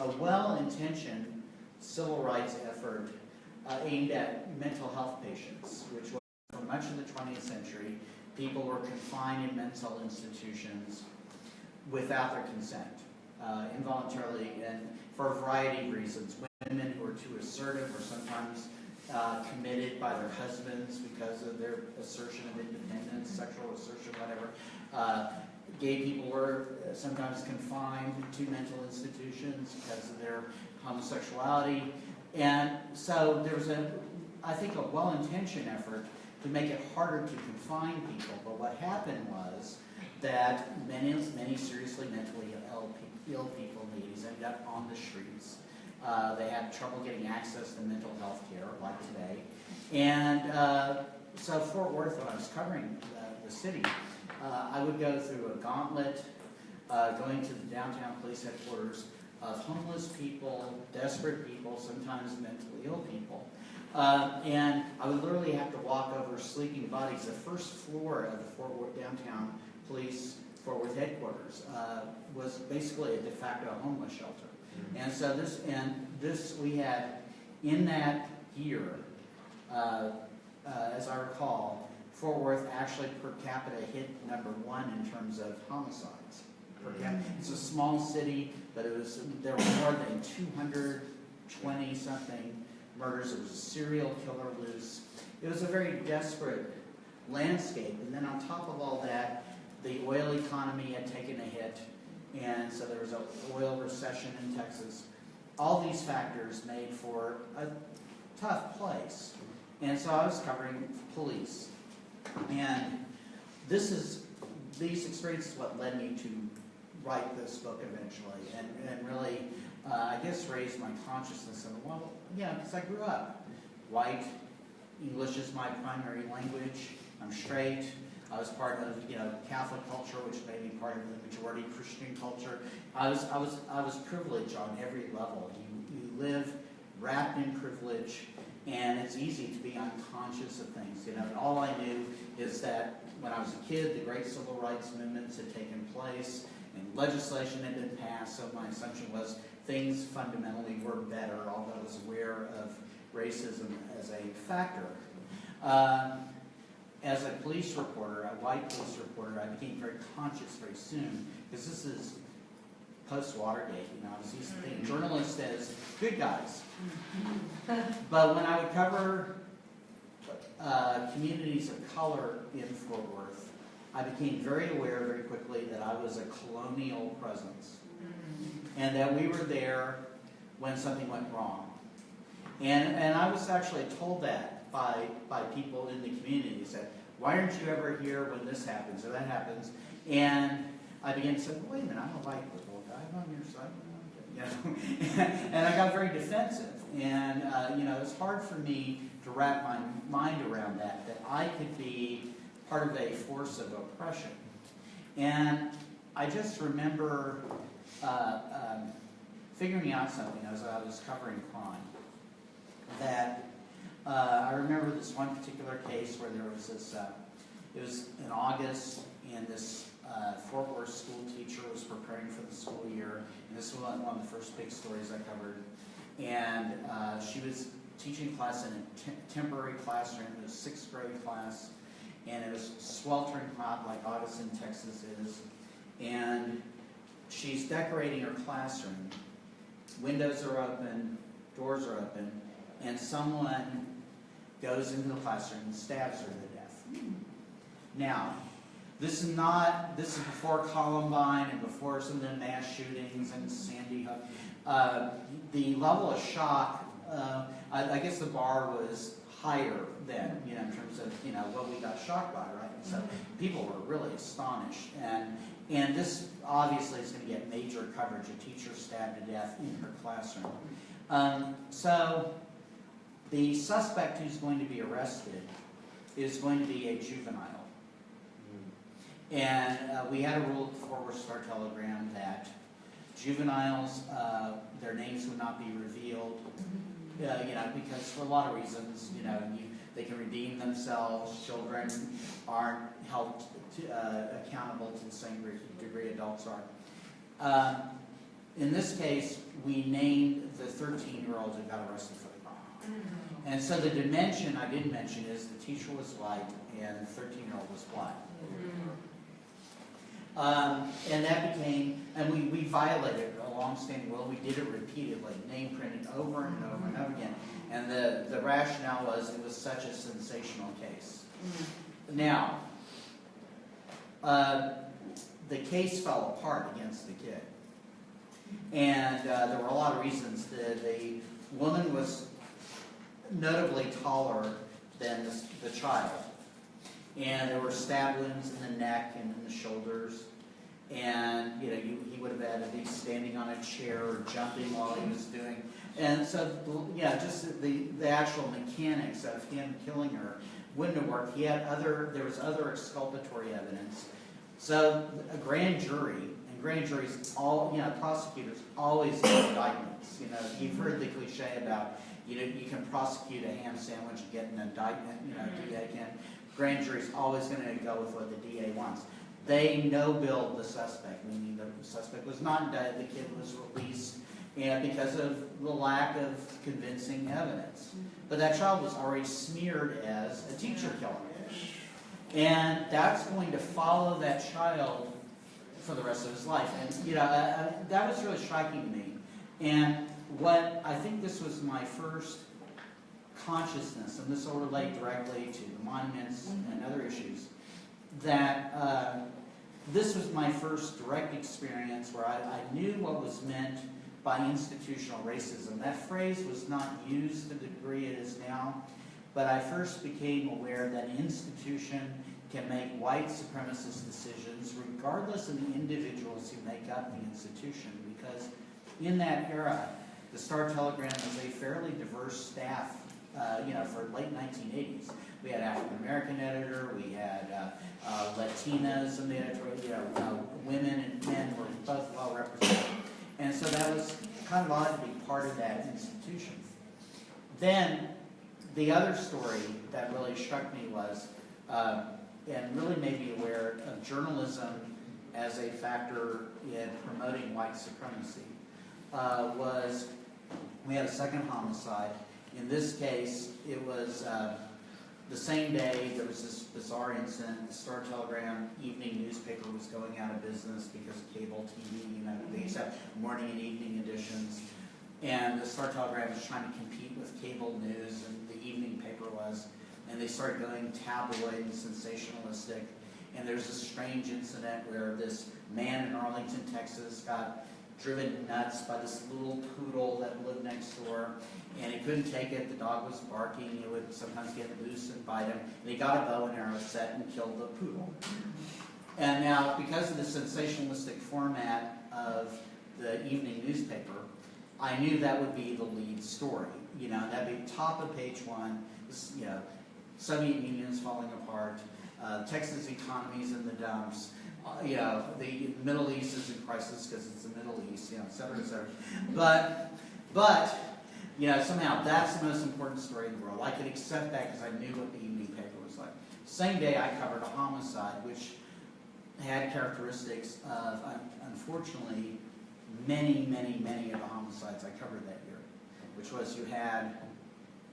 a well-intentioned civil rights effort aimed at mental health patients, which was for much of the 20th century, people were confined in mental institutions without their consent, involuntarily, and for a variety of reasons. Women who were too assertive or sometimes committed by their husbands because of their assertion of independence, sexual assertion, whatever. Gay people were sometimes confined to mental institutions because of their homosexuality. And so there was I think, a well-intentioned effort to make it harder to confine people. But what happened was that many seriously mentally ill people in the 80s ended up on the streets. They had trouble getting access to mental health care, like today. And so Fort Worth, when I was covering the city, I would go through a gauntlet, going to the downtown police headquarters of homeless people, desperate people, sometimes mentally ill people. And I would literally have to walk over sleeping bodies. The first floor of the Fort Worth downtown police Fort Worth headquarters was basically a de facto homeless shelter. And so this we had in that year, as I recall, Fort Worth actually per capita hit #1 in terms of homicides. Per capita. It's a small city, but there were more than 220 something murders. There was a serial killer loose. It was a very desperate landscape. And then on top of all that, the oil economy had taken a hit, and so there was an oil recession in Texas. All these factors made for a tough place. And so I was covering police. And these experiences what led me to write this book eventually, and really, I guess, raise my consciousness. And well, yeah, because I grew up white. English is my primary language. I'm straight. I was part of Catholic culture, which made me part of the majority Christian culture. I was privileged on every level. You live wrapped in privilege, and it's easy to be unconscious of things. And all I knew is that when I was a kid, the great civil rights movements had taken place, and legislation had been passed. So my assumption was things fundamentally were better, although I was aware of racism as a factor. As a police reporter, a white police reporter, I became very conscious very soon, because this is post-Watergate. I was used to thinking journalists as good guys. But when I would cover communities of color in Fort Worth, I became very aware very quickly that I was a colonial presence, and that we were there when something went wrong. And I was actually told that by people in the community. Said, why aren't you ever here when this happens or that happens? And I began to say, well, wait a minute, I'm a white little guy, I'm on your side. And I got very defensive. And it's hard for me to wrap my mind around that I could be part of a force of oppression. And I just remember figuring out something as I was covering crime, that I remember this one particular case where there was this, it was in August, and this Fort Worth school teacher was preparing for the school year, and this was one of the first big stories I covered. And she was teaching class in a temporary classroom. It was a 6th grade class, and it was sweltering hot like August in Texas is. And she's decorating her classroom. Windows are open, doors are open, and someone goes into the classroom and stabs her to death. Now, this is before Columbine and before some of the mass shootings and Sandy Hook. The level of shock, I guess the bar was higher then, in terms of what we got shocked by, right? And so people were really astonished, and this obviously is going to get major coverage. A teacher stabbed to death in her classroom. So the suspect who's going to be arrested is going to be a juvenile. And we had a rule at the Fort Worth Star-Telegram that juveniles, their names would not be revealed, because for a lot of reasons, they can redeem themselves. Children aren't held accountable to the same degree adults are. in this case, we named the 13-year-old who got arrested for the crime. And so the dimension I didn't mention is the teacher was white and the 13-year-old was black. And that became, and we violated a long-standing rule. We did it repeatedly, name printed over and over and over again. And the rationale was it was such a sensational case. Now, the case fell apart against the kid. And there were a lot of reasons. The woman was notably taller than the child. And there were stab wounds in the neck and in the shoulders. And, he would have had to be standing on a chair or jumping while he was doing. And so, just the actual mechanics of him killing her wouldn't have worked. There was other exculpatory evidence. So a grand jury, and grand juries, prosecutors always get indictments. You've heard the cliche about, you can prosecute a ham sandwich and get an indictment, DA can. Grand jury's always going to go with what the DA wants. They no-billed the suspect, meaning the suspect was not indicted, the kid was released, and because of the lack of convincing evidence. But that child was already smeared as a teacher killer. And that's going to follow that child for the rest of his life. And, that was really striking to me. And I think this was my first consciousness, and this will relate directly to the monuments and other issues, that this was my first direct experience where I knew what was meant by institutional racism. That phrase was not used to the degree it is now, but I first became aware that an institution can make white supremacist decisions regardless of the individuals who make up the institution, because in that era, the Star-Telegram was a fairly diverse staff, for late 1980s. We had African-American editor, we had Latinas in the editorial, women and men were both well represented. And so that was kind of odd to be part of that institution. Then, the other story that really struck me was, and really made me aware of journalism as a factor in promoting white supremacy, was we had a second homicide. In this case, it was the same day there was this bizarre incident. The Star-Telegram evening newspaper was going out of business because of cable TV. They used to have morning and evening editions. And the Star-Telegram was trying to compete with cable news, and the evening paper was. And they started going tabloid and sensationalistic. And there's this strange incident where this man in Arlington, Texas got driven nuts by this little poodle that lived next door, and he couldn't take it. The dog was barking. He would sometimes get loose and bite him. And he got a bow and arrow set and killed the poodle. And now, because of the sensationalistic format of the evening newspaper, I knew that would be the lead story. That'd be top of page one. Soviet Union's falling apart. Texas economy's in the dumps. The Middle East is in crisis because it's the Middle East, et cetera, et cetera. But somehow that's the most important story in the world. I could accept that because I knew what the evening paper was like. Same day I covered a homicide, which had characteristics of, unfortunately, many of the homicides I covered that year, which was you had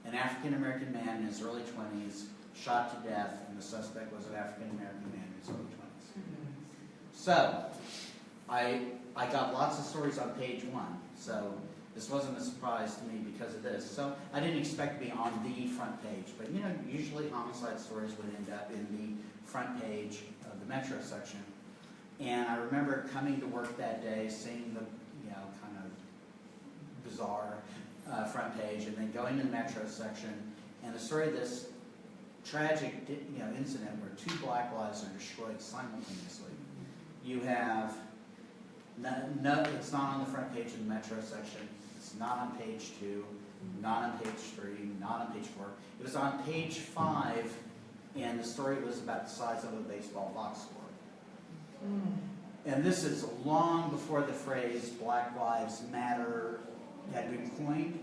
an African-American man in his early 20s shot to death, and the suspect was an African-American man in his early 20s. So, I got lots of stories on page one, so this wasn't a surprise to me because of this. So I didn't expect to be on the front page, but usually homicide stories would end up in the front page of the Metro section. And I remember coming to work that day, seeing the kind of bizarre front page, and then going to the Metro section, and the story of this tragic incident where two black lives are destroyed simultaneously. You have, it's not on the front page of the Metro section, it's not on page 2, not on page 3, not on page 4. It was on page 5, and the story was about the size of a baseball box score. And this is long before the phrase Black Lives Matter had been coined.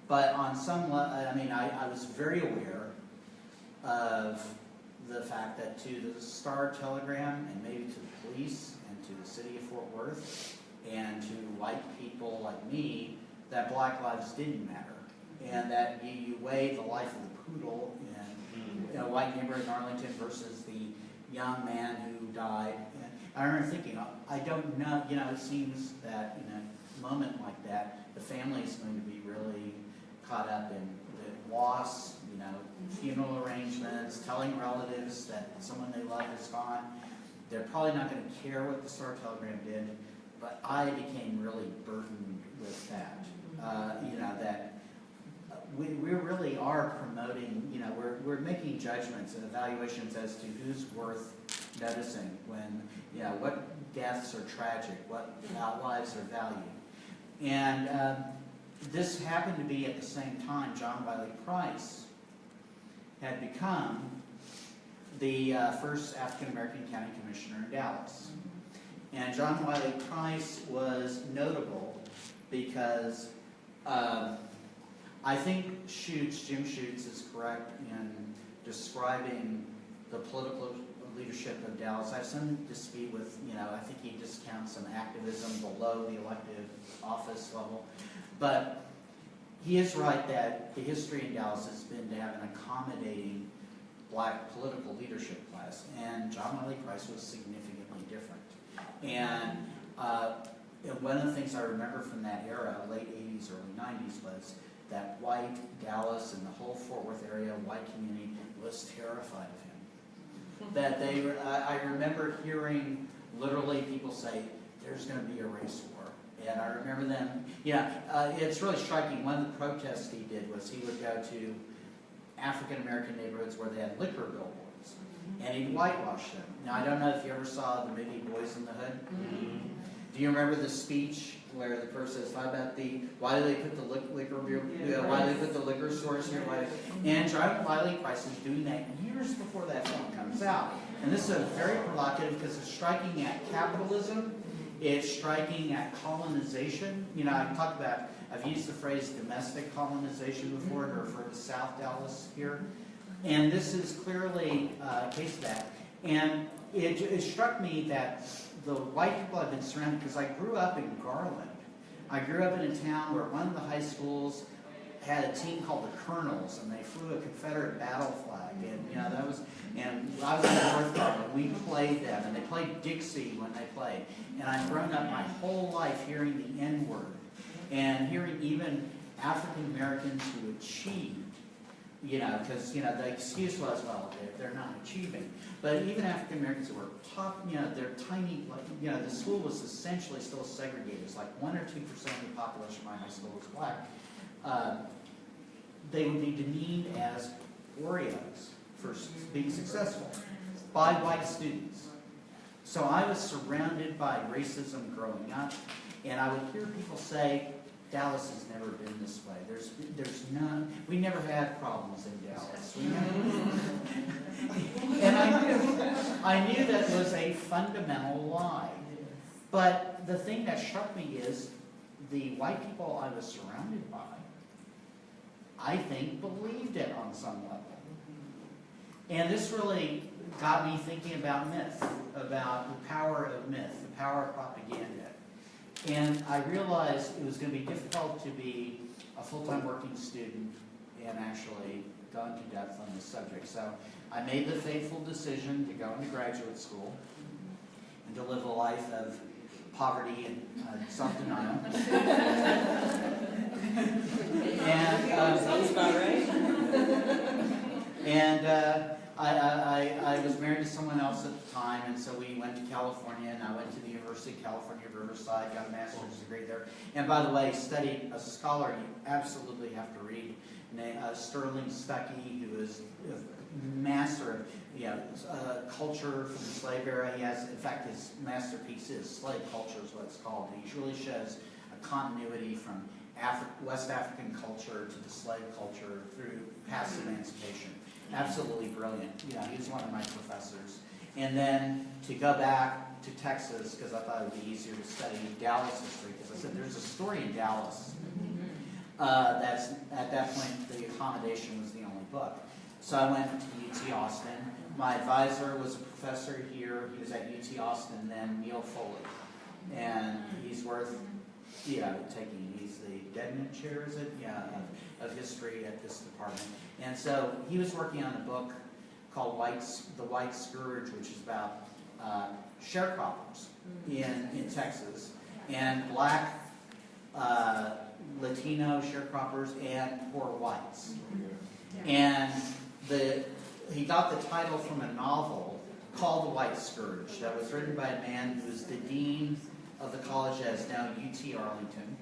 But on some level, I was very aware of the fact that to the Star-Telegram and maybe to the police and to the city of Fort Worth and to white people like me that black lives didn't matter, and that you weigh the life of the poodle in a white neighborhood in Arlington versus the young man who died. And I remember thinking, I don't know, it seems that in a moment like that, the family is going to be really caught up in the loss, funeral arrangements, telling relatives that someone they love is gone. They're probably not going to care what the Star Telegram did, but I became really burdened with that. That we really are promoting, we're making judgments and evaluations as to who's worth noticing when, what deaths are tragic, what lives are valued. And this happened to be at the same time John Wiley Price had become the first African-American county commissioner in Dallas. And John Wiley Price was notable because I think Jim Schutz is correct in describing the political leadership of Dallas. I have some dispute with, I think he discounts some activism below the elected office level. But he is right that the history in Dallas has been to have an accommodating black political leadership class, and John Wiley Price was significantly different. And one of the things I remember from that era, late 80s, early 90s, was that white Dallas and the whole Fort Worth area, white community, was terrified of him. That I remember hearing literally people say, there's going to be a race war. And I remember them, it's really striking. One of the protests he did was he would go to African-American neighborhoods where they had liquor billboards, and he'd whitewash them. Now, I don't know if you ever saw the movie Boys in the Hood. Do you remember the speech where the person says, why do they put the why do they put the liquor stores here? And John Wiley Price is doing that years before that film comes out. And this is very provocative because it's striking at capitalism. It's striking at colonization. I've used the phrase domestic colonization before to refer to South Dallas here. And this is clearly a case of that. And it struck me that the white people I've been surrounded, because I grew up in Garland. I grew up in a town where one of the high schools had a team called the Colonels, and they flew a Confederate battle flag. And I was in North Garland. We played them, and they played Dixie when they played. And I've grown up my whole life hearing the N-word, and hearing even African Americans who achieved, because the excuse was, well, they're not achieving. But even African Americans who were top, they're tiny, the school was essentially still segregated. It's like 1 or 2% of the population of my high school was black. They would be demeaned as Oreos for being successful by white students. So I was surrounded by racism growing up, and I would hear people say, Dallas has never been this way. There's none. We never had problems in Dallas. And I knew that was a fundamental lie. But the thing that struck me is the white people I was surrounded by, I think, believed it on some level. And this really got me thinking about myth, about the power of myth, the power of propaganda. And I realized it was going to be difficult to be a full-time working student and actually go into depth on this subject. So I made the fateful decision to go into graduate school and to live a life of poverty and self-denial. And sounds about right. And I was married to someone else at the time, and so we went to California, and I went to the University of California, Riverside, got a master's degree there. And by the way, studied a scholar you absolutely have to read, named Sterling Stuckey, who is a master of culture from the slave era. He has, in fact, his masterpiece is Slave Culture is what it's called. He really shows a continuity from West African culture to the slave culture through past emancipation. Absolutely brilliant. He was one of my professors. And then to go back to Texas, because I thought it would be easier to study Dallas history, because I said there's a story in Dallas that's, at that point, the accommodation was the only book. So I went to UT Austin. My advisor was a professor here. He was at UT Austin then, Neil Foley. and he's worth taking. He's the Dedman Chair, is it? Yeah, of history at this department. And so he was working on a book called The White Scourge, which is about sharecroppers in Texas, and black, Latino sharecroppers and poor whites. And he got the title from a novel called The White Scourge that was written by a man who was the dean of the college that is now UT Arlington.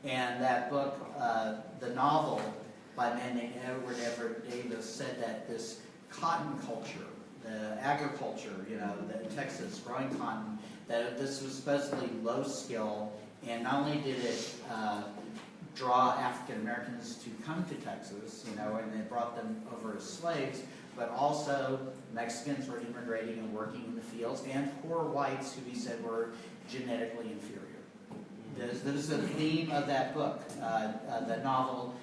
And that book, the novel by a man named Edward Everett Davis, said that this cotton culture, the agriculture, the Texas growing cotton, that this was supposedly low skill, and not only did it draw African Americans to come to Texas, and they brought them over as slaves, but also Mexicans were immigrating and working in the fields, and poor whites who he said were genetically inferior. This is the theme of that book, the novel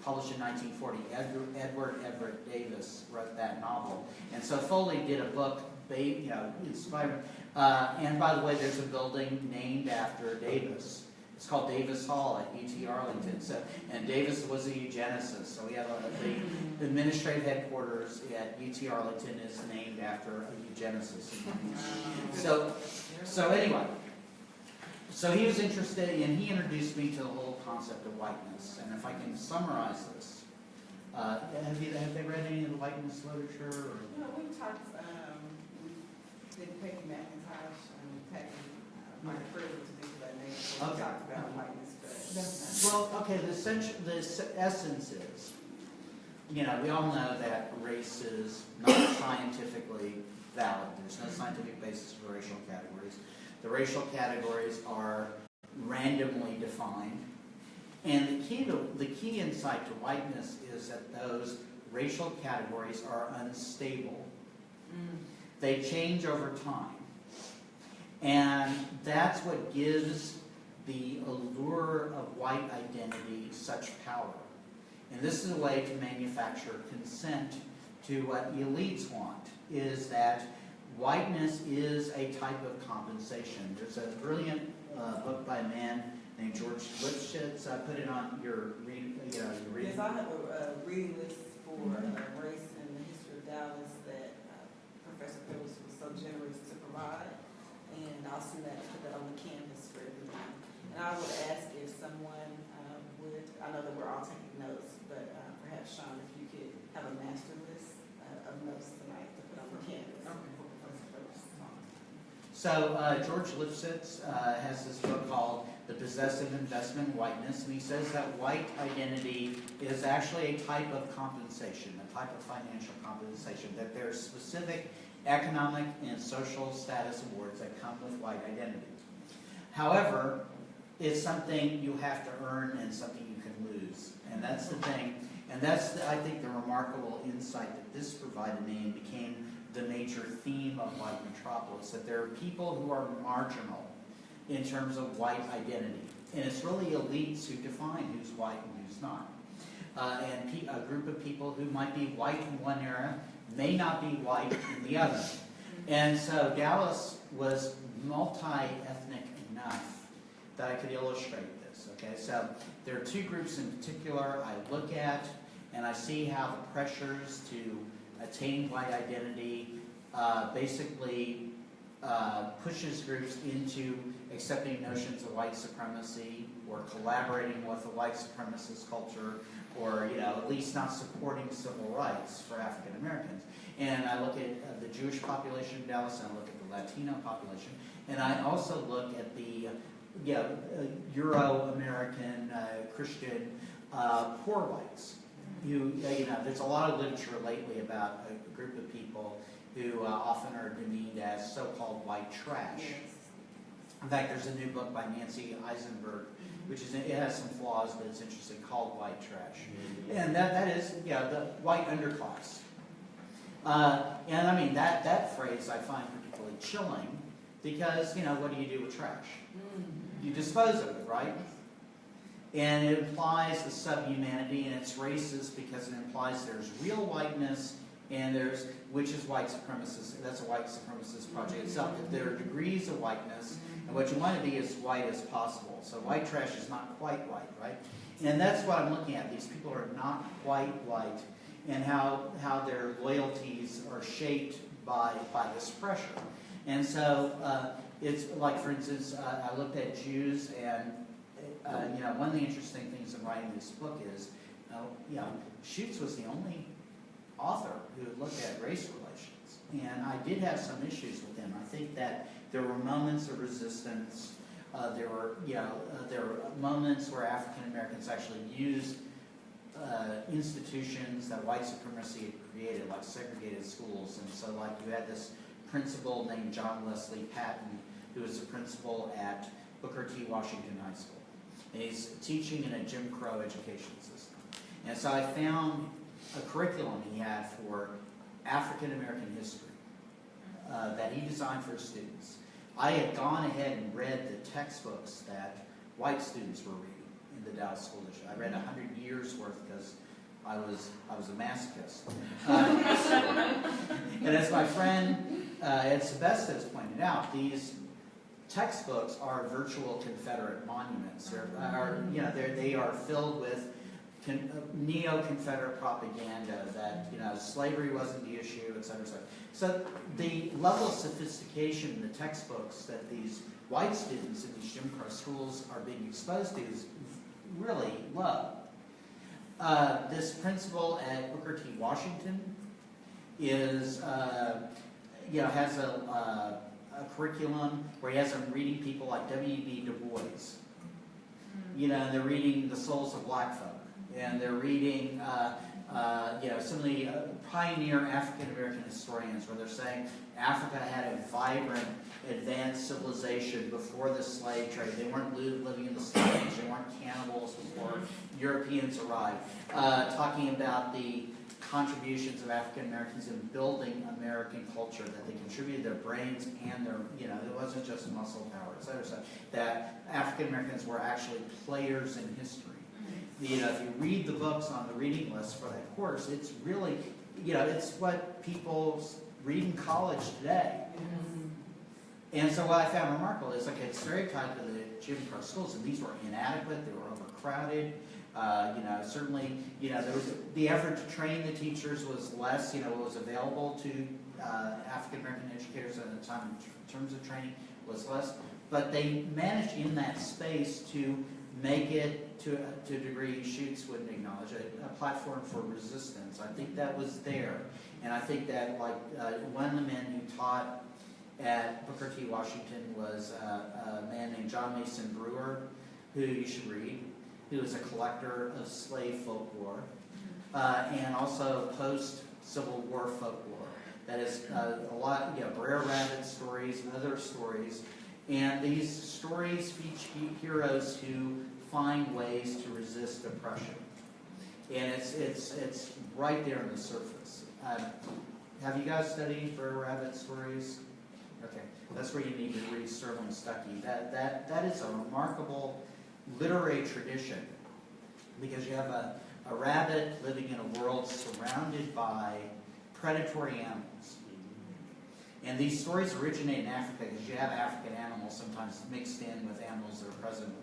published in 1940. Edward Everett Davis wrote that novel. And so Foley did a book, inspired. And by the way, there's a building named after Davis. It's called Davis Hall at UT Arlington. And Davis was a eugenicist. So we have the administrative headquarters at UT Arlington is named after a eugenicist. So anyway. So he was interested, and he introduced me to the whole concept of whiteness. And if I can summarize this, have they read any of the whiteness literature? Or? We've talked. We did Peggy McIntosh and Peggy Mark Privilege to do that name. So we talked about whiteness, but well, okay. The essence is, we all know that race is not scientifically valid. There's no scientific basis for racial categories. The racial categories are randomly defined. And the key insight to whiteness is that those racial categories are unstable. They change over time. And that's what gives the allure of white identity such power. And this is a way to manufacture consent to what elites want, is that whiteness is a type of compensation. There's a brilliant book by a man named George Lipschitz. I put it on your reading. Yes, I have a reading list for race and the history of Dallas that Professor Phillips was so generous to provide, and I'll send that, put that on the canvas for everyone. And I would ask if someone would, I know that we're all taking notes, but perhaps Sean, if you could have a master list of notes tonight to put on the canvas. So George Lipschitz has this book called The Possessive Investment in Whiteness, and he says that white identity is actually a type of compensation, a type of financial compensation, that there are specific economic and social status awards that come with white identity. However, it's something you have to earn and something you can lose, and that's the thing, and that's, I think, the remarkable insight that this provided me and became the major theme of white Metropolis, that there are people who are marginal in terms of white identity. And it's really elites who define who's white and who's not. And a group of people who might be white in one era may not be white in the other. And so Dallas was multi-ethnic enough that I could illustrate this. Okay, so there are two groups in particular I look at, and I see how the pressures to attain white identity basically pushes groups into accepting notions of white supremacy or collaborating with a white supremacist culture, or at least not supporting civil rights for African Americans. And I look at the Jewish population in Dallas, and I look at the Latino population, and I also look at the Euro-American Christian poor whites. There's a lot of literature lately about a group of people who often are demeaned as so-called white trash. Yes. In fact, there's a new book by Nancy Eisenberg, it has some flaws, but it's interesting, called White Trash. And that is, the white underclass. And I mean, that phrase I find particularly chilling, because, what do you do with trash? You dispose of it, right? And it implies the subhumanity, and it's racist because it implies there's real whiteness And which is white supremacist, that's a white supremacist project itself. There are degrees of whiteness, and what you want to be as white as possible. So white trash is not quite white, right? And that's what I'm looking at. These people are not quite white, and how their loyalties are shaped by this pressure. And so it's like, for instance, I looked at Jews, and one of the interesting things in writing this book is, Schutz was the only author who looked at race relations, and I did have some issues with him. I think that there were moments of resistance. There were moments where African Americans actually used institutions that white supremacy had created, like segregated schools. And so, like, you had this principal named John Leslie Patton, who was the principal at Booker T. Washington High School. And he's teaching in a Jim Crow education system. And so I found a curriculum he had for African American history that he designed for his students. I had gone ahead and read the textbooks that white students were reading in the Dallas School District. I read 100 years worth because I was a masochist. And as my friend Ed Sebesta has pointed out, these textbooks are virtual Confederate monuments. They are filled with neo-Confederate propaganda that slavery wasn't the issue, et cetera, et cetera. So the level of sophistication in the textbooks that these white students in these Jim Crow schools are being exposed to is really low. This principal at Booker T. Washington has a curriculum where he has them reading people like W.B. Du Bois. They're reading The Souls of Black Folk. And they're reading, some of the pioneer African-American historians where they're saying Africa had a vibrant, advanced civilization before the slave trade. They weren't living in the slave age. They weren't cannibals before Europeans arrived. Talking about the contributions of African-Americans in building American culture, that they contributed their brains and their, it wasn't just muscle power, et cetera, that African-Americans were actually players in history. If you read the books on the reading list for that course, it's really, it's what people read in college today. And so what I found remarkable is, like, it's stereotyped of the Jim Crow schools, and these were inadequate, they were overcrowded. Certainly, there was the effort to train the teachers was less. What was available to African American educators at the time in terms of training was less. But they managed in that space to make it, to a degree Schutz wouldn't acknowledge, a platform for resistance. I think that was there. And I think that, like, one of the men who taught at Booker T. Washington was a man named John Mason Brewer, who you should read, who was a collector of slave folklore, and also post-Civil War folklore. That is a lot, Brer Rabbit stories and other stories. And these stories feature heroes who find ways to resist oppression. And it's right there on the surface. Have you guys studied Brer Rabbit stories? Okay, that's where you need to read Sterling Stuckey. That is a remarkable literary tradition, because you have a rabbit living in a world surrounded by predatory animals. And these stories originate in Africa because you have African animals sometimes mixed in with animals that are present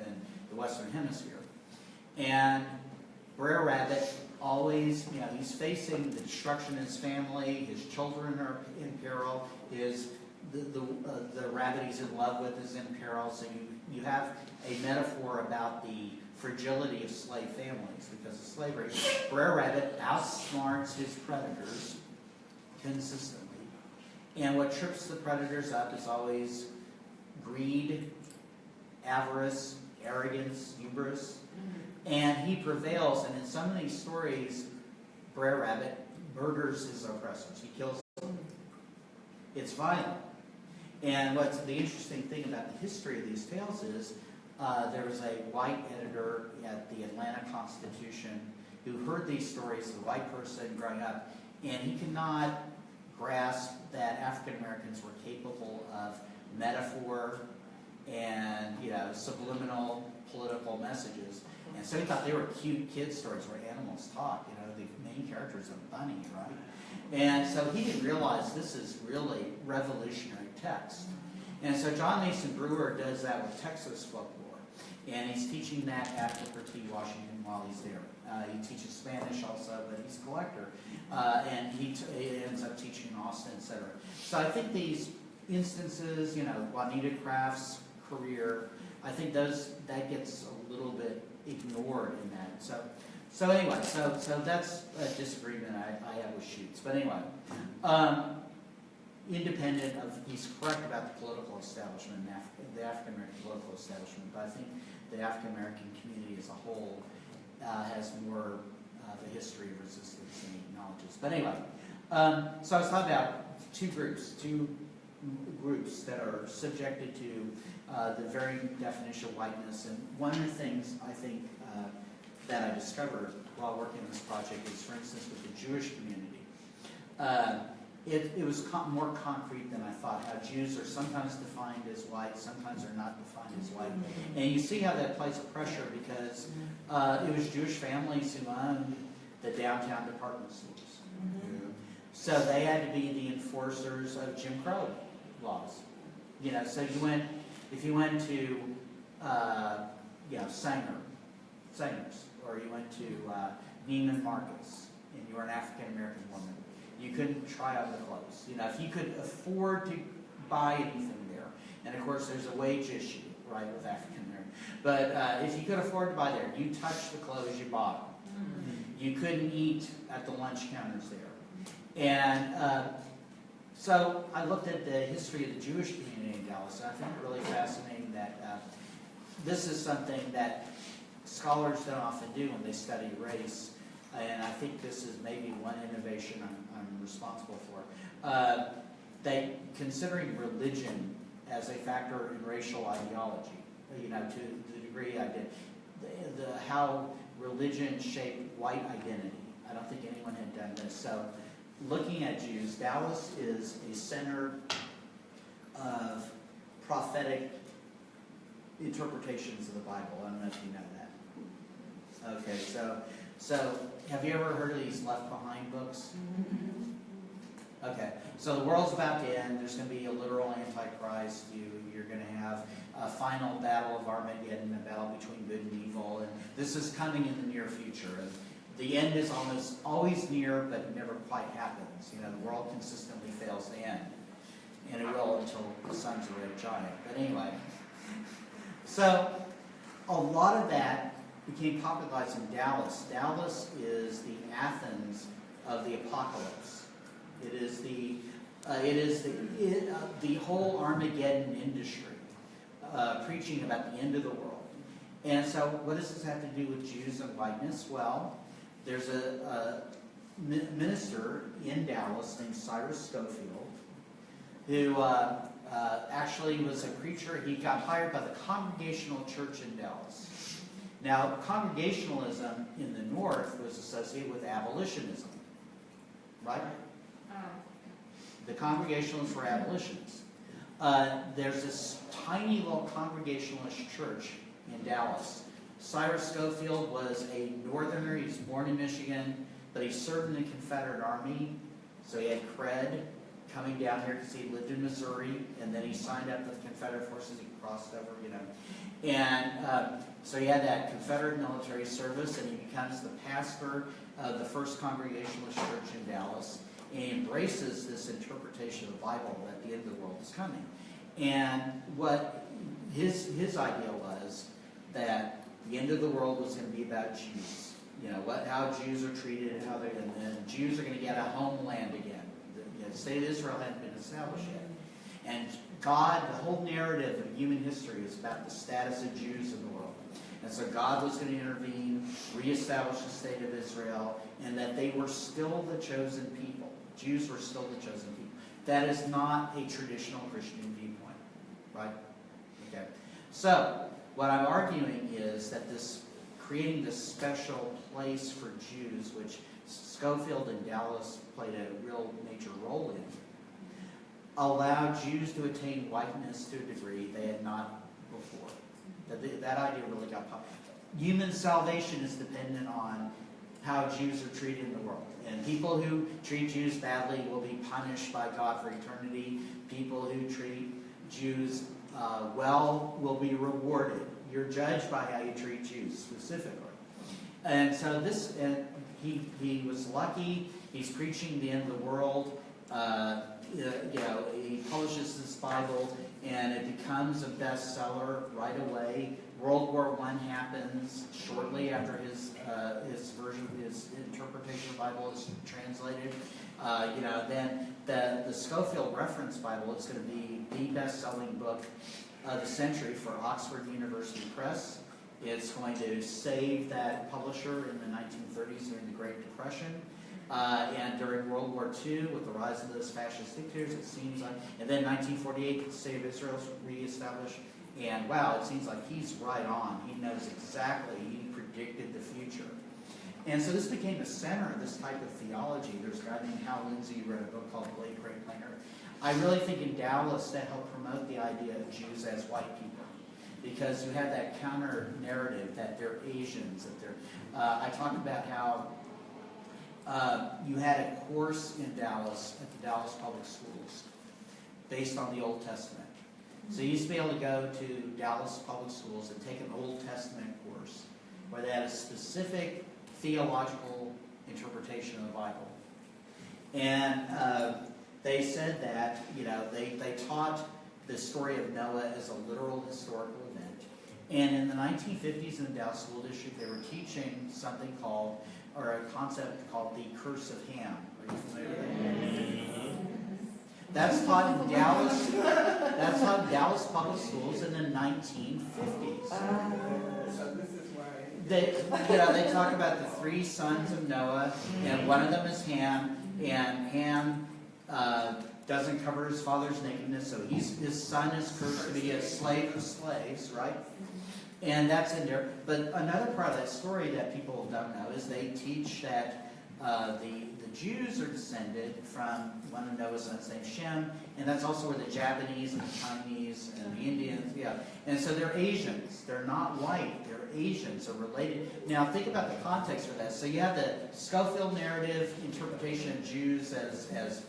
in the Western Hemisphere. And Brer Rabbit always, he's facing the destruction of his family, his children are in peril, the rabbit he's in love with is in peril. So you have a metaphor about the fragility of slave families because of slavery. Brer Rabbit outsmarts his predators consistently. And what trips the predators up is always greed, avarice, arrogance, hubris. And he prevails, and in some of these stories, Brer Rabbit murders his oppressors. He kills them. It's violent. And what's the interesting thing about the history of these tales is there was a white editor at the Atlanta Constitution who heard these stories as a white person growing up, and he could not grasp that African Americans were capable of metaphor and subliminal political messages. And so he thought they were cute kid stories where animals talk. The main character is a bunny, right? And so he didn't realize this is really revolutionary text. And so John Mason Brewer does that with Texas folklore. And he's teaching that at Booker T. Washington while he's there. He teaches Spanish also, but he's a collector. And he ends up teaching in Austin, etc. So I think these instances, Juanita Craft's career, I think that gets a little bit ignored in that. So anyway, so that's a disagreement I have with Schutz. But anyway, independent of, he's correct about the political establishment, the African American political establishment, but I think the African American community as a whole has more of a history of resistance than he acknowledges. But anyway, so I was talking about two groups that are subjected to the varying definition of whiteness. And one of the things I think that I discovered while working on this project is, for instance, with the Jewish community. It was more concrete than I thought, how Jews are sometimes defined as white, sometimes are not defined as white. And you see how that plays a pressure because it was Jewish families who owned the downtown department stores. So they had to be the enforcers of Jim Crow laws. So if you went to Sanger's, or you went to Neiman Marcus, and you were an African American woman, you couldn't try on the clothes. If you could afford to buy anything there, and of course there's a wage issue, right, with African American. But if you could afford to buy there, you touched the clothes, you bought them. You couldn't eat at the lunch counters there. And so I looked at the history of the Jewish community in Dallas, and I think it really fascinating that this is something that scholars don't often do when they study race. And I think this is maybe one innovation I'm responsible for. Considering religion as a factor in racial ideology, to the degree I did, how religion shaped white identity. I don't think anyone had done this. So looking at Jews, Dallas is a center of prophetic interpretations of the Bible. I don't know if you know that. Okay, so have you ever heard of these Left Behind books? Okay, so the world's about to end. There's going to be a literal Antichrist. You're going to have a final battle of Armageddon, a battle between good and evil, and this is coming in the near future. And the end is almost always near, but it never quite happens. The world consistently fails to end, and it will until the sun's a red giant. But anyway, so a lot of that became popularized in Dallas. Dallas is the Athens of the apocalypse. It is the whole Armageddon industry, preaching about the end of the world. And so, what does this have to do with Jews and whiteness? Well, there's a minister in Dallas named Cyrus Schofield, who actually was a preacher. He got hired by the Congregational Church in Dallas. Now, Congregationalism in the North was associated with abolitionism, right? The Congregationalists were abolitionists. There's this tiny little Congregationalist church in Dallas. Cyrus Schofield was a Northerner. He was born in Michigan, but he served in the Confederate Army, so he had cred coming down here because he lived in Missouri, and then he signed up with the Confederate forces. He crossed over, And so he had that Confederate military service, and he becomes the pastor of the First Congregationalist Church in Dallas, and he embraces this interpretation of the Bible that the end of the world is coming. And what his idea was that the end of the world was going to be about Jews. How Jews are treated, and and Jews are going to get a homeland again. The state of Israel hadn't been established yet. And God, the whole narrative of human history is about the status of Jews in the world. And so God was going to intervene, reestablish the state of Israel, and that they were still the chosen people. Jews were still the chosen people. That is not a traditional Christian viewpoint, right? Okay. So, what I'm arguing is that creating this special place for Jews, which Schofield and Dallas played a real major role in, allowed Jews to attain whiteness to a degree they had not before. That idea really got popular. Human salvation is dependent on how Jews are treated in the world. And people who treat Jews badly will be punished by God for eternity. People who treat Jews well will be rewarded. You're judged by how you treat Jews specifically. And so this, he was lucky. He's preaching the end of the world. He publishes this Bible, and it becomes a bestseller right away. World War I happens shortly after his version, his interpretation of the Bible is translated. Then the Schofield Reference Bible is going to be the best-selling book of the century for Oxford University Press. It's going to save that publisher in the 1930s during the Great Depression. And during World War II, with the rise of those fascist dictators, it seems like, and then 1948, the state of Israel is reestablished. And wow, it seems like he's right on. He knows exactly, he predicted the future. And so this became the center of this type of theology. There's a guy named Hal Lindsey who wrote a book called Blade Great Planner. I really think in Dallas that helped promote the idea of Jews as white people. Because you have that counter narrative that they're Asians, that they're, I talked about how you had a course in Dallas at the Dallas Public Schools based on the Old Testament. So you used to be able to go to Dallas Public Schools and take an Old Testament course where they had a specific theological interpretation of the Bible. And they said that, they taught the story of Noah as a literal historical event. And in the 1950s in the Dallas School District, they were teaching something called, or a concept called the curse of Ham. Are you familiar with that? That's taught in Dallas. That's taught in Dallas public schools in the 1950s. So this is why. They talk about the three sons of Noah, and one of them is Ham, and Ham doesn't cover his father's nakedness, so his son is cursed to be a slave of slaves, right? And that's in there. But another part of that story that people don't know is they teach that the Jews are descended from one of Noah's sons named Shem, and that's also where the Japanese and the Chinese and the Indians, and so they're Asians. They're not white. They're Asians. They're related. Now think about the context for that. So you have the Schofield narrative interpretation of Jews as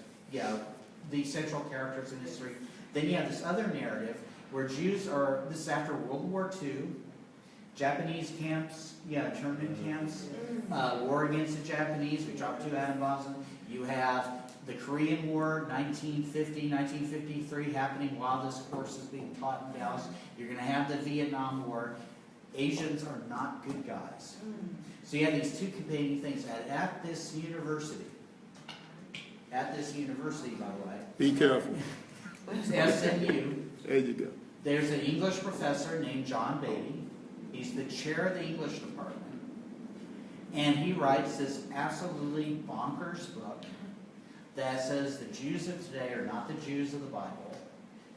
the central characters in history. Then you have this other narrative where Jews are, this is after World War II, Japanese camps, internment camps, war against the Japanese, we dropped 2 atom bombs. You have the Korean War, 1950, 1953 happening while this course is being taught in Dallas. You're going to have the Vietnam War. Asians are not good guys. So you have these two competing things at this university. At this university, by the way. Be careful. SMU. There you go. There's an English professor named John Beatty. He's the chair of the English department. And he writes this absolutely bonkers book that says the Jews of today are not the Jews of the Bible,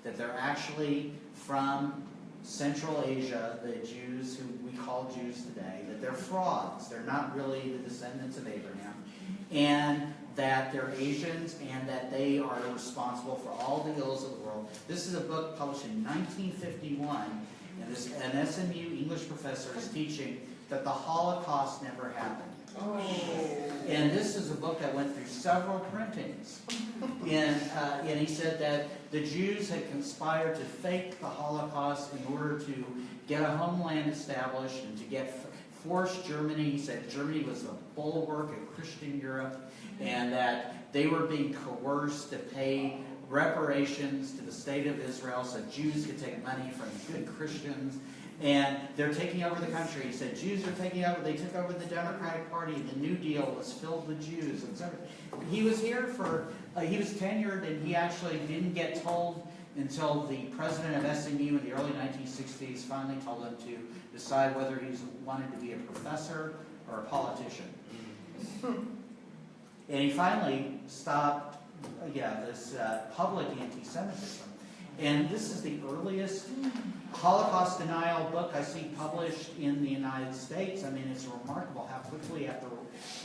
that they're actually from Central Asia, the Jews who we call Jews today, that they're frauds, they're not really the descendants of Abraham, and that they're Asians, and that they are responsible for all the ills of the world. This is a book published in 1951, and an SMU English professor is teaching that the Holocaust never happened. And this is a book that went through several printings. And he said that the Jews had conspired to fake the Holocaust in order to get a homeland established and to force Germany. He said Germany was the bulwark of Christian Europe, and that they were being coerced to pay reparations to the state of Israel so Jews could take money from good Christians. And they're taking over the country. He said Jews are taking over. They took over the Democratic Party. The New Deal was filled with Jews. And so he was here for, he was tenured, and he actually didn't get told until the president of SMU in the early 1960s finally told him to decide whether he wanted to be a professor or a politician. And he finally stopped this public anti-Semitism. And this is the earliest Holocaust denial book I see published in the United States. I mean, it's remarkable how quickly after,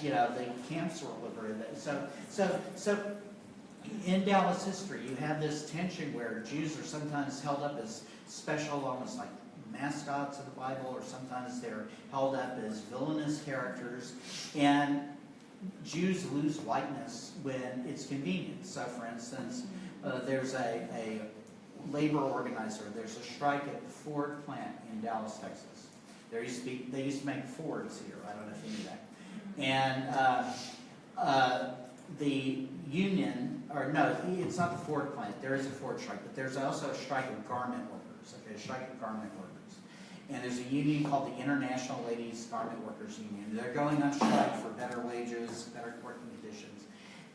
the camps were liberated. So in Dallas history, you have this tension where Jews are sometimes held up as special, almost like mascots of the Bible, or sometimes they're held up as villainous characters. And Jews lose whiteness when it's convenient. So, for instance, there's a labor organizer. There's a strike at the Ford plant in Dallas, Texas. They used to make Fords here. I don't know if you knew that. And the union, or no, it's not the Ford plant. There is a Ford strike, but there's also a strike of garment workers. Okay, a strike of garment workers. And there's a union called the International Ladies Garment Workers Union. They're going on strike for better wages, better working conditions.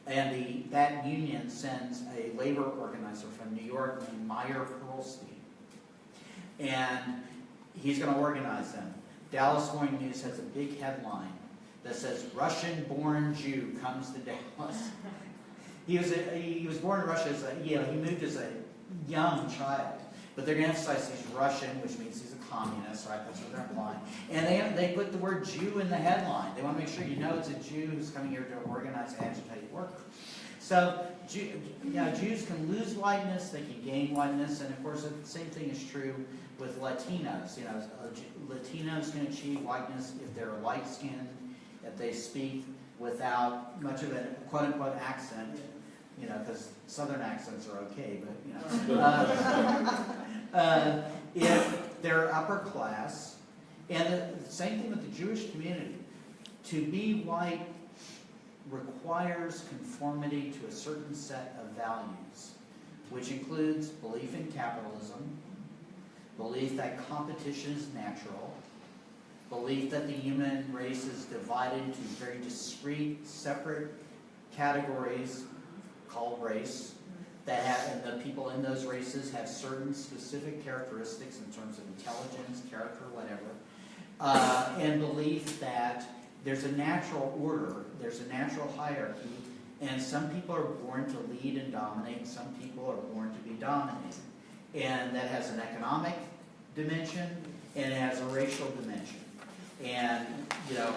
And that union sends a labor organizer from New York named Meyer Pearlstein. And he's going to organize them. Dallas Morning News has a big headline that says, "Russian-born Jew comes to Dallas." He was born in Russia he moved as a young child. But they're going to emphasize he's Russian, which means he's a communist, right? That's what they're implying. And they put the word Jew in the headline. They want to make sure you know it's a Jew who's coming here to organize, agitate workers. So, Jews can lose whiteness, they can gain whiteness, and of course the same thing is true with Latinos. Latinos can achieve whiteness if they're light-skinned, if they speak without much of a quote-unquote accent, because Southern accents are okay, but, if they're upper class, and the same thing with the Jewish community. To be white requires conformity to a certain set of values, which includes belief in capitalism, belief that competition is natural, belief that the human race is divided into very discrete, separate categories called race, and the people in those races have certain specific characteristics in terms of intelligence, character, whatever, and belief that there's a natural order, there's a natural hierarchy, and some people are born to lead and dominate, and some people are born to be dominated. And that has an economic dimension, and it has a racial dimension. And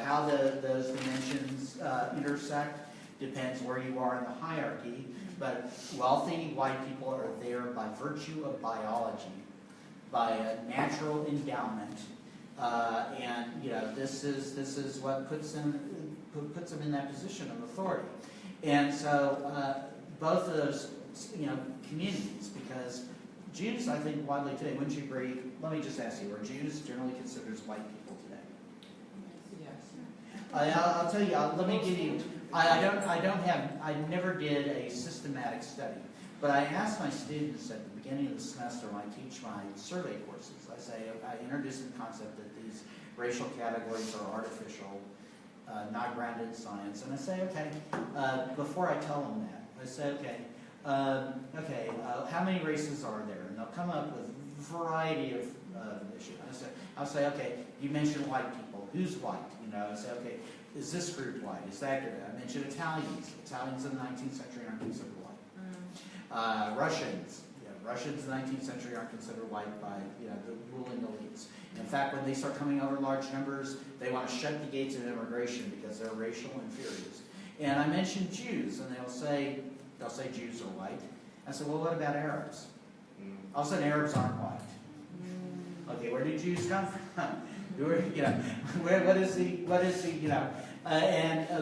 how those dimensions intersect depends where you are in the hierarchy. But wealthy white people are there by virtue of biology, by a natural endowment, and this is what puts them in that position of authority. And so both of those communities, because Jews, I think, widely today, wouldn't you agree? Let me just ask you: are Jews generally considered as white people today? Yes. I'll tell you. Let me give you. I never did a systematic study, but I ask my students at the beginning of the semester when I teach my survey courses. I introduce the concept that these racial categories are artificial, not grounded in science, and I say, okay. Before I tell them that, I say, okay, how many races are there? And they'll come up with a variety of issues. I'll say, okay, you mentioned white people. Who's white? I say, okay. Is this group white? Is that good? I mentioned Italians. Italians in the 19th century aren't considered white. Russians. Russians in the 19th century aren't considered white by the ruling elites. In fact, when they start coming over large numbers, they want to shut the gates of immigration because they're racial inferiors. And I mentioned Jews, and they'll say Jews are white. I said, well, what about Arabs? All of a sudden, Arabs aren't white. Okay, where do Jews come from? What is the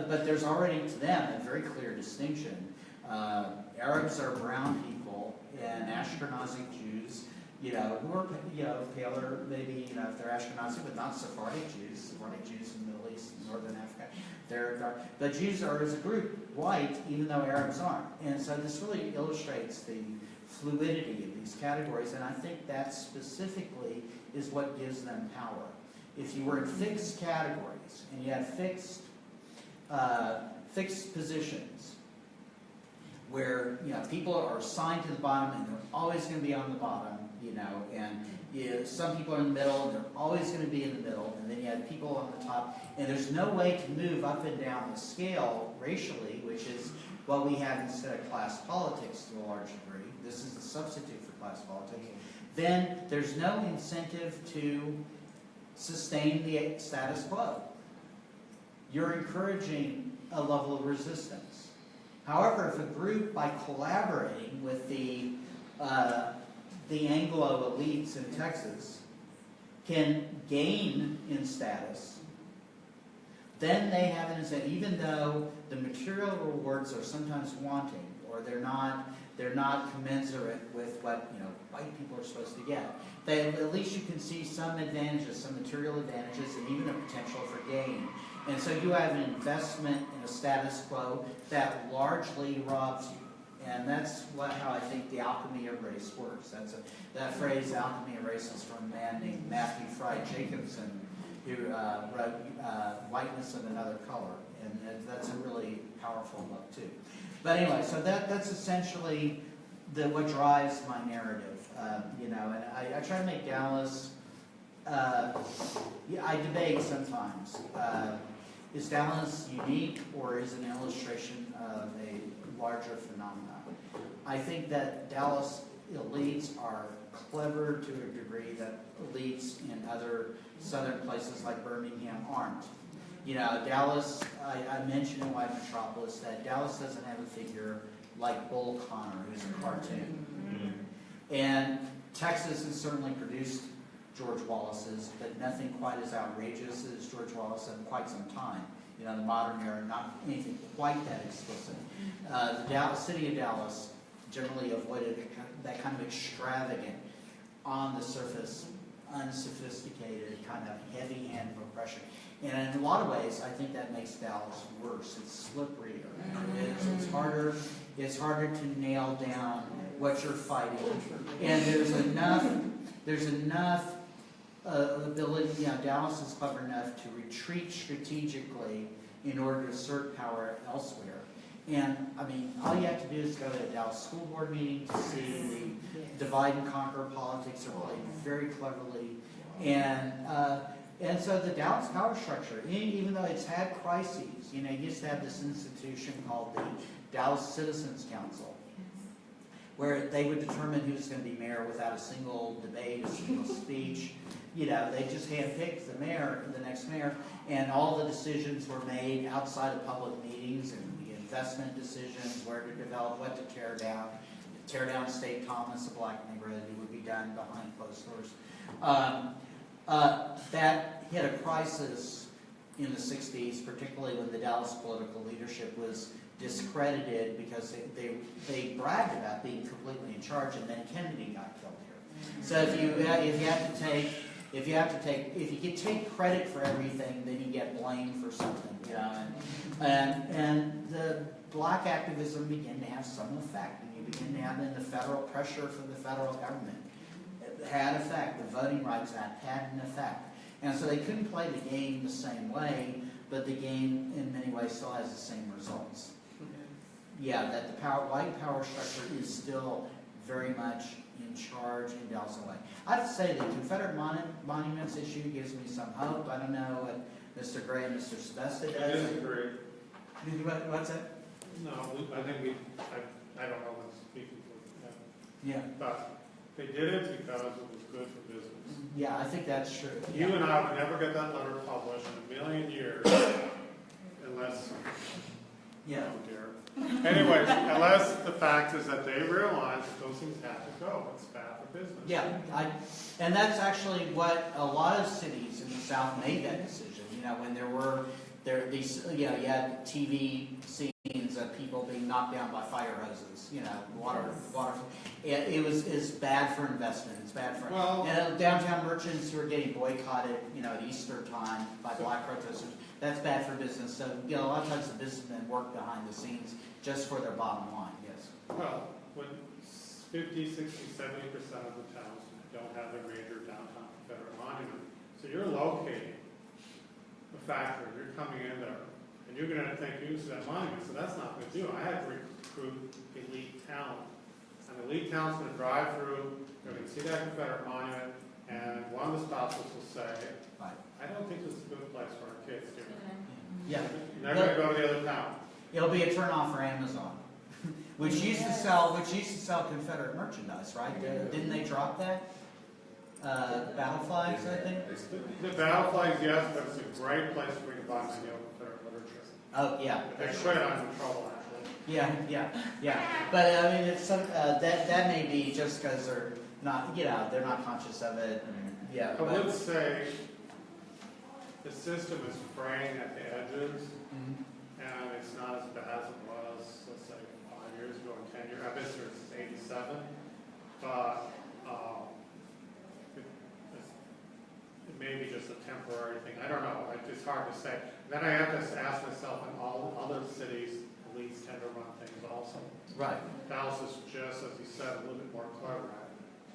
but there's already to them a very clear distinction. Arabs are brown people, and Ashkenazi Jews, who are paler, maybe if they're Ashkenazi, but not Sephardic Jews. Sephardic Jews in the Middle East, Northern Africa, they're dark. But Jews are as a group white, even though Arabs aren't. And so this really illustrates the fluidity of these categories, and I think that specifically is what gives them power. If you were in fixed categories and you had fixed positions where people are assigned to the bottom and they're always going to be on the bottom, and some people are in the middle and they're always going to be in the middle, and then you have people on the top, and there's no way to move up and down the scale racially, which is what we have instead of class politics to a large degree. This is a substitute for class politics. Then there's no incentive to sustain the status quo. You're encouraging a level of resistance. However, if a group, by collaborating with the Anglo elites in Texas, can gain in status, then they have an incentive, even though the material rewards are sometimes wanting, or they're not commensurate with what white people are supposed to get. At least you can see some advantages, some material advantages, and even a potential for gain. And so you have an investment in a status quo that largely robs you. And that's how I think the alchemy of race works. That phrase, alchemy of race, is from a man named Matthew Fry Jacobson, who wrote Whiteness of Another Color. And that's a really powerful book, too. But anyway, so that's essentially what drives my narrative. And I try to make Dallas, I debate sometimes. Is Dallas unique, or is it an illustration of a larger phenomenon? I think that Dallas elites are clever to a degree that elites in other southern places like Birmingham aren't. Dallas, I mentioned in White Metropolis that Dallas doesn't have a figure like Bull Connor, who's a cartoon. Mm-hmm. And Texas has certainly produced George Wallace's, but nothing quite as outrageous as George Wallace in quite some time. The modern era, not anything quite that explicit. The city of Dallas generally avoided that kind of extravagant, on the surface, unsophisticated, kind of heavy-handed oppression. And in a lot of ways, I think that makes Dallas worse. It's slipperier. It's harder to nail down what you're fighting. And there's enough ability, Dallas is clever enough to retreat strategically in order to assert power elsewhere. And, all you have to do is go to a Dallas school board meeting to see the divide and conquer politics are played very cleverly. And so the Dallas power structure, even though it's had crises, you used to have this institution called the Dallas Citizens Council, where they would determine who's going to be mayor without a single debate, a single speech. They just handpicked the mayor, the next mayor, and all the decisions were made outside of public meetings, and the investment decisions, where to develop, what to tear down. Tear down State Thomas, a black neighborhood, it would be done behind closed doors. That hit a crisis in the 60s, particularly when the Dallas political leadership was discredited because they bragged about being completely in charge, and then Kennedy got killed here. So if you take credit for everything, then you get blamed for something, and the black activism began to have some effect, and you begin to have then the federal pressure from the federal government. It had effect. The Voting Rights Act had an effect. And so they couldn't play the game the same way, but the game in many ways still has the same results. Yeah, that the white power structure is still very much in charge in Dallas LA. I have to say the Confederate monuments issue gives me some hope. I don't know what Mr. Gray and Mr. Sebesta does. I disagree. What's that? No, I think I don't know what's speaking for them. Yeah. But they did it because it was good for business. Yeah, I think that's true. You and I would never get that letter published in a million years unless, yeah. oh dear. Anyway, unless the fact is that they realize that those things have to go. It's bad for business. Yeah, and that's actually what a lot of cities in the South made that decision. When you had TV scenes of people being knocked down by fire hoses. Water. It's bad for investment. It's bad for downtown merchants who are getting boycotted. At Easter time by black protesters. That's bad for business. So a lot of times the businessmen work behind the scenes just for their bottom line. Yes. Well, when 50, 60, 70% of the towns don't have their major downtown Confederate monument, so you're locating a factory, you're coming in there, and you're going to take use of that monument, so that's not going to do. I had to recruit elite talent, and elite talent's going to drive through, they're going to see that Confederate monument, and one of the spouses will say, I don't think this is a good place for our kids here. Yeah. And they're going to go to the other town. It'll be a turnoff for Amazon, which used to sell Confederate merchandise, right? Didn't they drop that? Battle flags, I think. The battle flags, yes, but it's a great place for you to buy some Confederate literature. Oh yeah. If they quit, I'm in trouble actually. Yeah. But it's some that may be just because they're not conscious of it. And Yeah, I would say the system is fraying at the edges, Mhm. and it's not as bad as it was, let's say, 5 years ago and 10 years. I've been here since '87, but it may be just a temporary thing. I don't know. It's hard to say. Then I have to ask myself, and all other cities, police tend to run things also. Right. Dallas is just, as you said, a little bit more clever at it.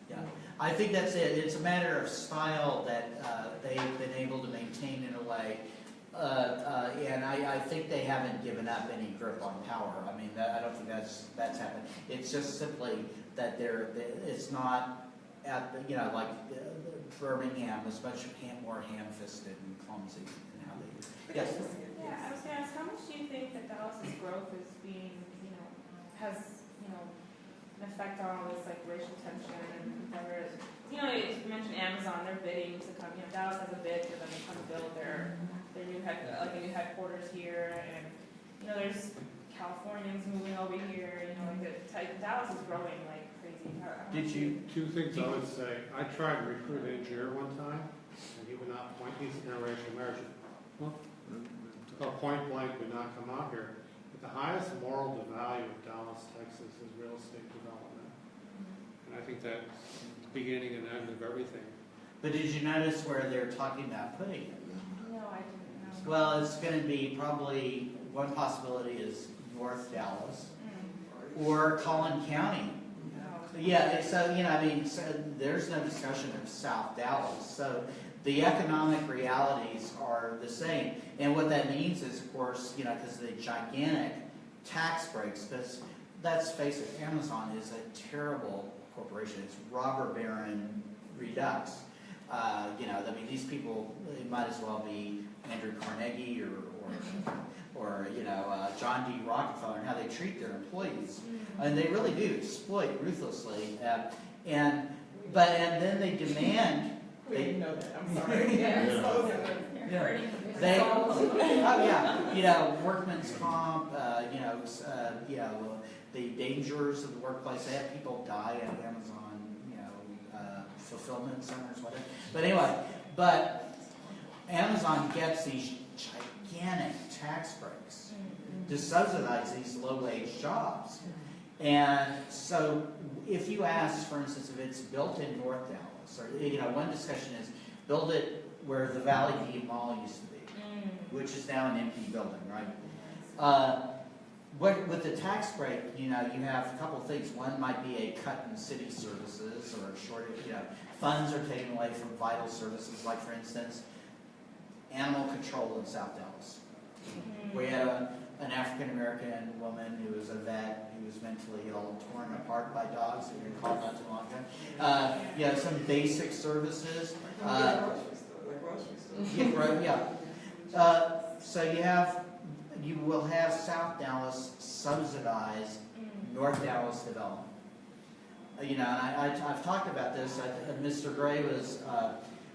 Yeah, I think that's it. It's a matter of style that they've been able to maintain in a way, and I think they haven't given up any grip on power. I mean, I don't think that's happened. It's just simply that it's not at the, you know, like Birmingham was much more ham-fisted and clumsy in how they do. Yes. Yeah, I was going to ask, how much do you think that Dallas's growth is being, has, an effect on all this like racial tension and whatever? You mentioned Amazon, they're bidding to come. Dallas has a bid for them to come build their new headquarters here, and there's Californians moving over here. Dallas is growing like crazy. Did you? Two things I would say. I tried to recruit an engineer one time, and he would not point. He's an interracial marriage. Point blank would not come out here. But the highest moral value of Dallas, Texas, is real estate development, and I think that's the beginning and end of everything. But did you notice where they're talking about putting it? No, I didn't know. Well, it's going to be probably one possibility is North Dallas or Collin County. Yeah, so so there's no discussion of South Dallas. So the economic realities are the same, and what that means is, of course, because of the gigantic tax breaks. Because let's face it, Amazon is a terrible corporation. It's robber baron redux. These people, they might as well be Andrew Carnegie or John D. Rockefeller, and how they treat their employees, and they really do exploit ruthlessly. And then they demand. We didn't know that. I'm sorry. Workman's comp. The dangers of the workplace. They have people die at Amazon. Fulfillment centers, whatever. But anyway, Amazon gets these gigantic tax breaks to subsidize these low-wage jobs. And so if you ask, for instance, if it's built in North Dallas, or, one discussion is build it where the Valley View Mall used to be, which is now an empty building, right? With the tax break, you have a couple of things. One might be a cut in city services or a shortage, funds are taken away from vital services, like, for instance, animal control in South Dallas. We had an African-American woman who was a vet who was mentally ill, torn apart by dogs, who we called not too long ago. Some basic services. So you will have South Dallas subsidize North Dallas development. And I've talked about this. Mr. Gray was,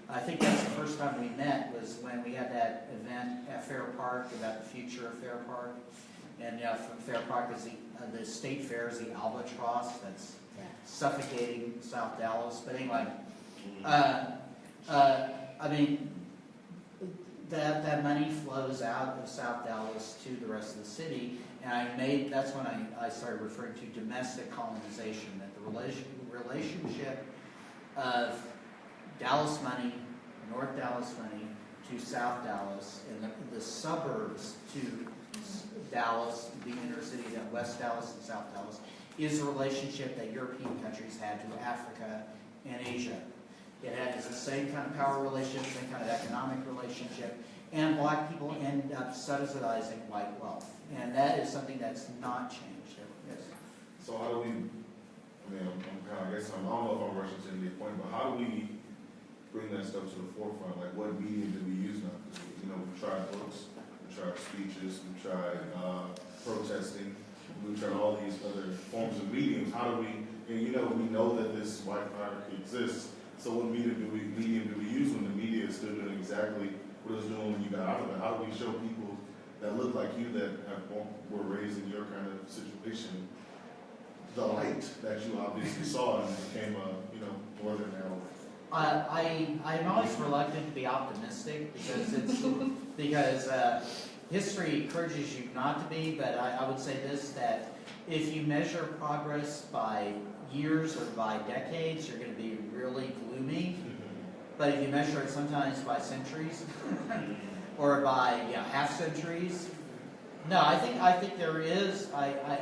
I think that's the first time we met, was when we had that event at Fair Park about the future of Fair Park. And Fair Park is the state fair is the albatross that's suffocating South Dallas. But anyway, that money flows out of South Dallas to the rest of the city, and that's when I started referring to domestic colonization, that the relationship of Dallas money, North Dallas money, to South Dallas, and the suburbs to Dallas, the inner city, that West Dallas and South Dallas, is a relationship that European countries had to Africa and Asia. It has the same kind of power relationship, same kind of economic relationship, and black people end up subsidizing white wealth. And that is something that's not changed. Yes. So how do we, I don't know if I'm rushing to the point, but how do we bring that stuff to the forefront? Like, what medium do we use now? We've tried books, we've tried speeches, we've tried protesting, we've tried all these other forms of mediums. How do we, and we know that this white hierarchy exists. So what medium do we use when the media is still doing exactly what it was doing when you got out of it? How do we show people that look like you, that were raised in your kind of situation, the light that you obviously saw and became a northern arrow? I'm always reluctant to be optimistic because history encourages you not to be, but I would say this, that if you measure progress by years or by decades, you're going to be really gloomy. But if you measure it sometimes by centuries or by half centuries, no, I think there is. I